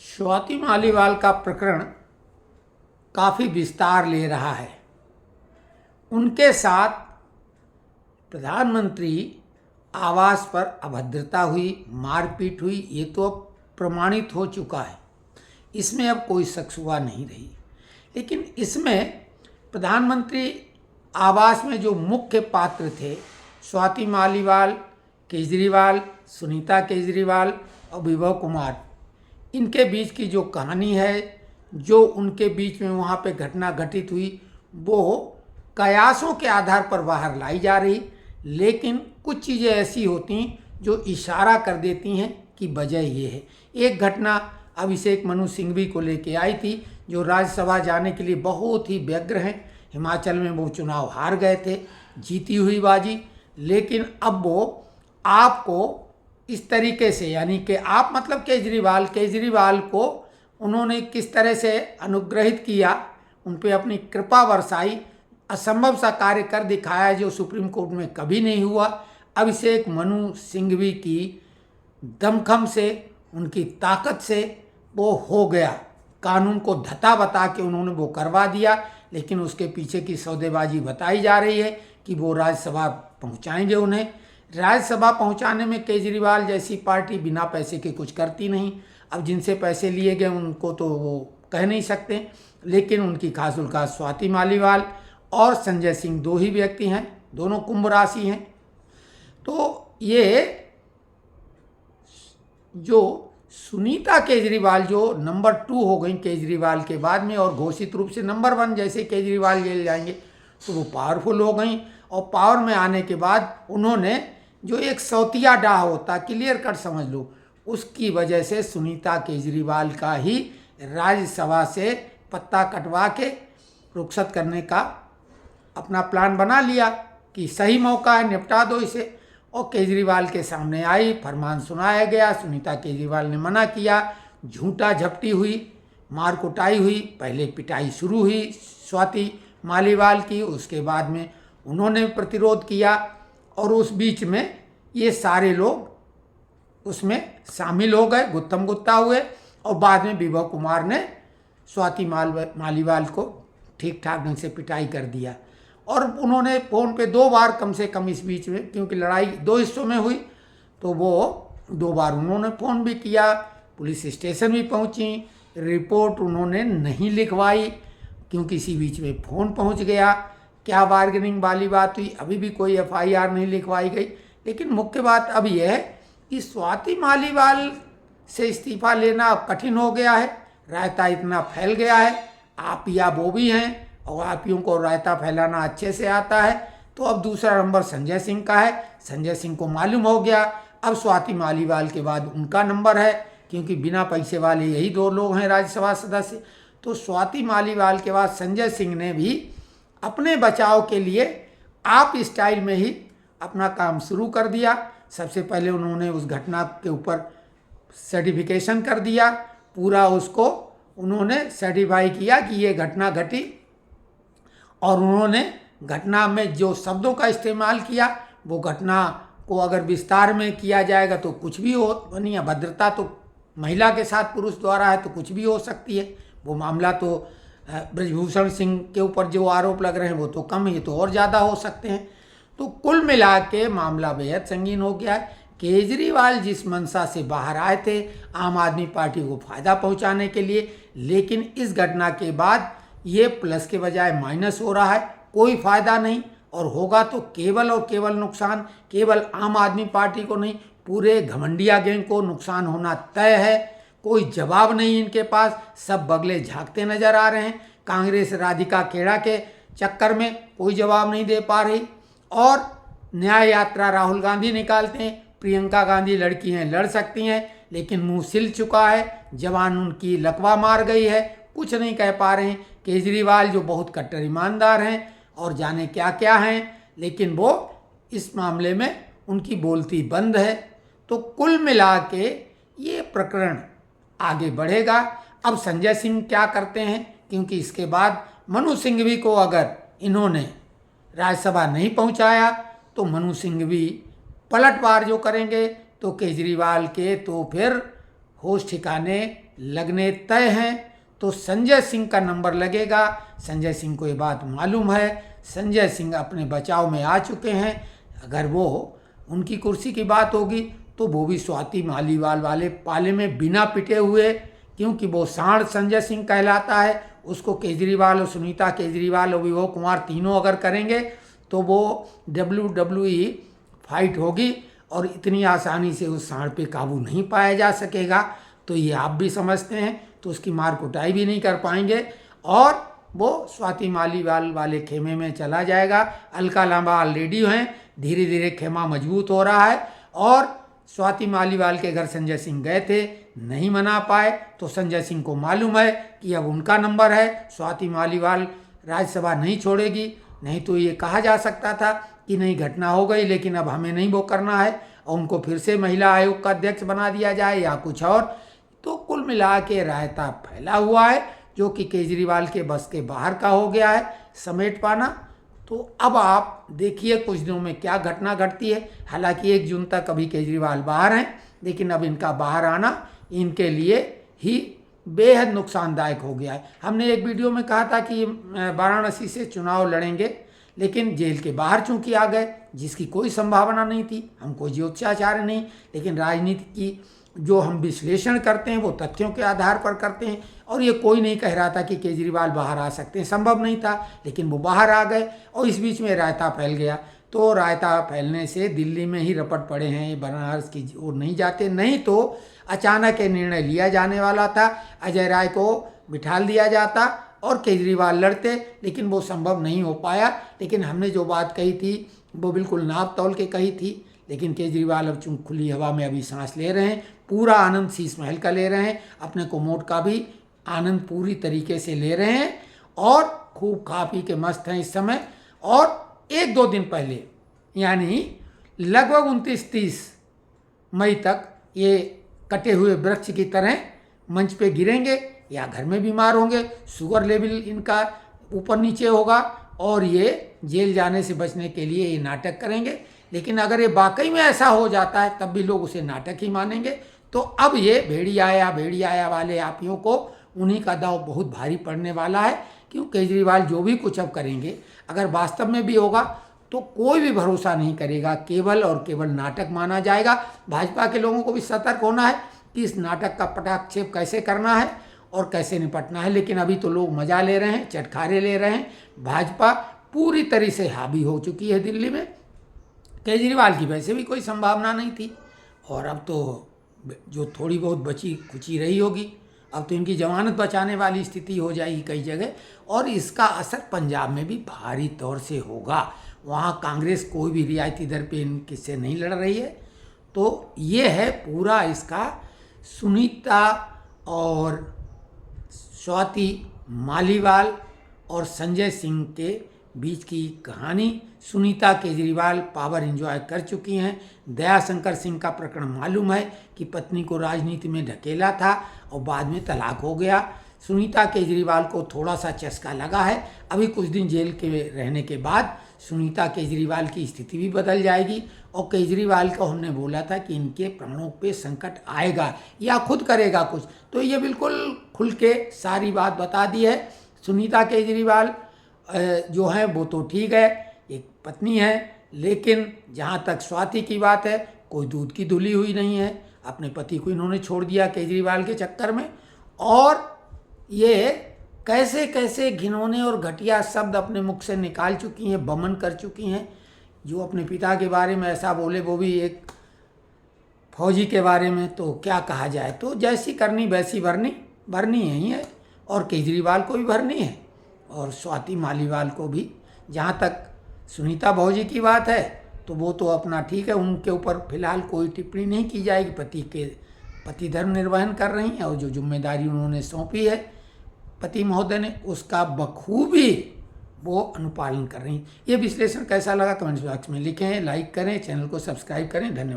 स्वाति मालीवाल का प्रकरण काफ़ी विस्तार ले रहा है। उनके साथ प्रधानमंत्री आवास पर अभद्रता हुई, मारपीट हुई, ये तो अब प्रमाणित हो चुका है। इसमें अब कोई शक शुबा नहीं रही। लेकिन इसमें प्रधानमंत्री आवास में जो मुख्य पात्र थे, स्वाति मालीवाल, केजरीवाल, सुनीता केजरीवाल और विभव कुमार, इनके बीच की जो कहानी है, जो उनके बीच में वहाँ पे घटना घटित हुई, वो कयासों के आधार पर बाहर लाई जा रही। लेकिन कुछ चीज़ें ऐसी होती जो इशारा कर देती हैं कि वजह ये है। एक घटना अभिषेक मनु सिंघवी को लेके आई थी, जो राज्यसभा जाने के लिए बहुत ही व्यग्र हैं। हिमाचल में वो चुनाव हार गए थे, जीती हुई बाजी। लेकिन अब वो आपको इस तरीके से, यानी कि आप मतलब केजरीवाल को उन्होंने किस तरह से अनुग्रहित किया, उन पे अपनी कृपा बरसाई, असंभव सा कार्य कर दिखाया जो सुप्रीम कोर्ट में कभी नहीं हुआ। अभिषेक मनु सिंघवी की दमखम से, उनकी ताकत से वो हो गया। कानून को धता बता के उन्होंने वो करवा दिया। लेकिन उसके पीछे की सौदेबाजी बताई जा रही है कि वो राज्यसभा पहुंचाएंगे उन्हें। राज्यसभा पहुंचाने में केजरीवाल जैसी पार्टी बिना पैसे के कुछ करती नहीं। अब जिनसे पैसे लिए गए उनको तो वो कह नहीं सकते, लेकिन उनकी खास उल्खास स्वाति मालीवाल और संजय सिंह दो ही व्यक्ति हैं, दोनों कुंभ राशि हैं। तो ये जो सुनीता केजरीवाल जो नंबर 2 हो गई केजरीवाल के बाद में, और घोषित रूप से नंबर 1 जैसे केजरीवाल जेल जाएंगे तो वो पावरफुल हो गई। और पावर में आने के बाद उन्होंने जो एक सौतिया डाह होता, क्लियर कट समझ लो, उसकी वजह से सुनीता केजरीवाल का ही राज्यसभा से पत्ता कटवा के रुखसत करने का अपना प्लान बना लिया कि सही मौका है, निपटा दो इसे। और केजरीवाल के सामने आई, फरमान सुनाया गया। सुनीता केजरीवाल ने मना किया, झूठा झपटी हुई, मार कुटाई हुई। पहले पिटाई शुरू हुई स्वाति मालीवाल की, उसके बाद में उन्होंने प्रतिरोध किया, और उस बीच में ये सारे लोग उसमें शामिल हो गए, गुत्थम गुत्ता हुए। और बाद में विभव कुमार ने स्वाति मालीवाल को ठीक ठाक ढंग से पिटाई कर दिया। और उन्होंने फ़ोन पे 2 बार कम से कम इस बीच में, क्योंकि लड़ाई 2 हिस्सों में हुई, तो वो 2 बार उन्होंने फ़ोन भी किया, पुलिस स्टेशन भी पहुंची। रिपोर्ट उन्होंने नहीं लिखवाई क्योंकि इसी बीच में फ़ोन पहुंच गया। क्या बार्गेनिंग वाली बात हुई, अभी भी कोई FIR नहीं लिखवाई गई। लेकिन मुख्य बात अब यह है कि स्वाति मालीवाल से इस्तीफा लेना अब कठिन हो गया है। रायता इतना फैल गया है, आप या वो भी हैं, और आपियों को रायता फैलाना अच्छे से आता है। तो अब दूसरा नंबर संजय सिंह का है। संजय सिंह को मालूम हो गया अब स्वाति मालीवाल के बाद उनका नंबर है, क्योंकि बिना पैसे वाले यही 2 लोग हैं राज्यसभा सदस्य। तो स्वाति मालीवाल के बाद संजय सिंह ने भी अपने बचाव के लिए आप स्टाइल में ही अपना काम शुरू कर दिया। सबसे पहले उन्होंने उस घटना के ऊपर सर्टिफिकेशन कर दिया, पूरा उसको उन्होंने सर्टिफाई किया कि ये घटना घटी। और उन्होंने घटना में जो शब्दों का इस्तेमाल किया, वो घटना को अगर विस्तार में किया जाएगा तो कुछ भी हो, नहीं, अभद्रता तो महिला के साथ पुरुष द्वारा है तो कुछ भी हो सकती है। वो मामला तो ब्रजभूषण सिंह के ऊपर जो आरोप लग रहे हैं वो तो कम है, ये तो और ज़्यादा हो सकते हैं। तो कुल मिला के मामला बेहद संगीन हो गया है। केजरीवाल जिस मंशा से बाहर आए थे आम आदमी पार्टी को फायदा पहुंचाने के लिए, लेकिन इस घटना के बाद ये प्लस के बजाय माइनस हो रहा है। कोई फायदा नहीं, और होगा तो केवल और केवल नुकसान। केवल आम आदमी पार्टी को नहीं, पूरे घमंडिया गैंग को नुकसान होना तय है। कोई जवाब नहीं इनके पास, सब बगले झांकते नजर आ रहे हैं। कांग्रेस राधिका खेड़ा के चक्कर में कोई जवाब नहीं दे पा रही, और न्याय यात्रा राहुल गांधी निकालते हैं। प्रियंका गांधी लड़की हैं, लड़ सकती हैं, लेकिन मुंह सिल चुका है, जवान उनकी लकवा मार गई है, कुछ नहीं कह पा रहे हैं। केजरीवाल जो बहुत कट्टर ईमानदार हैं और जाने क्या क्या हैं, लेकिन वो इस मामले में उनकी बोलती बंद है। तो कुल मिला के ये प्रकरण आगे बढ़ेगा। अब संजय सिंह क्या करते हैं, क्योंकि इसके बाद मनु सिंघवी को अगर इन्होंने राज्यसभा नहीं पहुंचाया तो मनु सिंघवी पलटवार जो करेंगे तो केजरीवाल के तो फिर होश ठिकाने लगने तय हैं। तो संजय सिंह का नंबर लगेगा। संजय सिंह को ये बात मालूम है। संजय सिंह अपने बचाव में आ चुके हैं। अगर वो उनकी कुर्सी की बात होगी तो वो भी स्वाति मालीवाल वाले पाले में बिना पिटे हुए, क्योंकि वो सांड संजय सिंह कहलाता है, उसको केजरीवाल और सुनीता केजरीवाल और विभव कुमार तीनों अगर करेंगे तो वो WWE फाइट होगी और इतनी आसानी से उस सांड पे काबू नहीं पाया जा सकेगा। तो ये आप भी समझते हैं, तो उसकी मार कुटाई भी नहीं कर पाएंगे और वो स्वाति मालीवाल वाले खेमे में चला जाएगा। अलका लांबा ऑलरेडी हैं, धीरे धीरे खेमा मजबूत हो रहा है और स्वाति मालीवाल के घर संजय सिंह गए थे, नहीं मना पाए, तो संजय सिंह को मालूम है कि अब उनका नंबर है। स्वाति मालीवाल राज्यसभा नहीं छोड़ेगी, नहीं तो ये कहा जा सकता था कि नहीं घटना हो गई लेकिन अब हमें नहीं वो करना है और उनको फिर से महिला आयोग का अध्यक्ष बना दिया जाए या कुछ और। तो कुल मिला के रायता फैला हुआ है जो कि केजरीवाल के बस के बाहर का हो गया है समेट पाना। तो अब आप देखिए कुछ दिनों में क्या घटना घटती है। हालांकि 1 जून तक अभी केजरीवाल बाहर हैं, लेकिन अब इनका बाहर आना इनके लिए ही बेहद नुकसानदायक हो गया है। हमने एक वीडियो में कहा था कि वाराणसी से चुनाव लड़ेंगे, लेकिन जेल के बाहर चूंकि आ गए, जिसकी कोई संभावना नहीं थी। हम कोई ज्योतिषाचार्य नहीं, लेकिन राजनीति की जो हम विश्लेषण करते हैं वो तथ्यों के आधार पर करते हैं। और ये कोई नहीं कह रहा था कि केजरीवाल बाहर आ सकते हैं, संभव नहीं था, लेकिन वो बाहर आ गए और इस बीच में रायता फैल गया। तो रायता फैलने से दिल्ली में ही रपट पड़े हैं, ये बनारस की ओर नहीं जाते। नहीं तो अचानक ये निर्णय लिया जाने वाला था, अजय राय को बिठाल दिया जाता और केजरीवाल लड़ते, लेकिन वो संभव नहीं हो पाया। लेकिन हमने जो बात कही थी वो बिल्कुल नाप तौल के कही थी। लेकिन केजरीवाल अब चूँकि खुली हवा में अभी सांस ले रहे हैं, पूरा आनंद शीश महल का ले रहे हैं, अपने कोमोड का भी आनंद पूरी तरीके से ले रहे हैं और खूब खा पी के मस्त हैं इस समय। और 1-2 दिन पहले यानी लगभग 29-30 मई तक ये कटे हुए वृक्ष की तरह मंच पे गिरेंगे या घर में बीमार होंगे, शुगर लेवल इनका ऊपर नीचे होगा और ये जेल जाने से बचने के लिए ये नाटक करेंगे। लेकिन अगर ये वाकई में ऐसा हो जाता है तब भी लोग उसे नाटक ही मानेंगे। तो अब ये भेड़िया वाले आपियों को उन्हीं का दाव बहुत भारी पड़ने वाला है, क्यों केजरीवाल जो भी कुछ अब करेंगे अगर वास्तव में भी होगा तो कोई भी भरोसा नहीं करेगा, केवल और केवल नाटक माना जाएगा। भाजपा के लोगों को भी सतर्क होना है कि इस नाटक का पटाक्षेप कैसे करना है और कैसे निपटना है। लेकिन अभी तो लोग मजा ले रहे हैं, चटखारे ले रहे हैं। भाजपा पूरी तरह से हावी हो चुकी है दिल्ली में। केजरीवाल की वैसे भी कोई संभावना नहीं थी और अब तो जो थोड़ी बहुत बची खुची रही होगी, अब तो इनकी जमानत बचाने वाली स्थिति हो जाएगी कई जगह। और इसका असर पंजाब में भी भारी तौर से होगा। वहाँ कांग्रेस कोई भी रियायती दर पे किससे नहीं लड़ रही है। तो ये है पूरा इसका सुनीता और स्वाति मालीवाल और संजय सिंह के बीच की कहानी। सुनीता केजरीवाल पावर एंजॉय कर चुकी हैं। दयाशंकर सिंह का प्रकरण मालूम है कि पत्नी को राजनीति में ढकेला था और बाद में तलाक हो गया। सुनीता केजरीवाल को थोड़ा सा चस्का लगा है। अभी कुछ दिन जेल के रहने के बाद सुनीता केजरीवाल की स्थिति भी बदल जाएगी और केजरीवाल को हमने बोला था कि इनके प्राणों पे संकट आएगा या खुद करेगा कुछ, तो ये बिल्कुल खुल के सारी बात बता दी है। सुनीता केजरीवाल जो है वो तो ठीक है, एक पत्नी है, लेकिन जहाँ तक स्वाति की बात है कोई दूध की धुली हुई नहीं है। अपने पति को इन्होंने छोड़ दिया केजरीवाल के चक्कर में। और ये कैसे कैसे घिनौने और घटिया शब्द अपने मुख से निकाल चुकी हैं, बमन कर चुकी हैं। जो अपने पिता के बारे में ऐसा बोले, वो भी एक फौजी के बारे में, तो क्या कहा जाए। तो जैसी करनी वैसी भरनी ही है और केजरीवाल को भी भरनी है और स्वाति मालीवाल को भी। जहाँ तक सुनीता भौजी की बात है तो वो तो अपना ठीक है, उनके ऊपर फिलहाल कोई टिप्पणी नहीं की जाएगी। पति धर्म निर्वहन कर रही हैं और जो जिम्मेदारी उन्होंने सौंपी है पति महोदय ने, उसका बखूबी वो अनुपालन कर रही हैं। ये विश्लेषण कैसा लगा कमेंट बॉक्स में लिखें, लाइक करें, चैनल को सब्सक्राइब करें। धन्यवाद।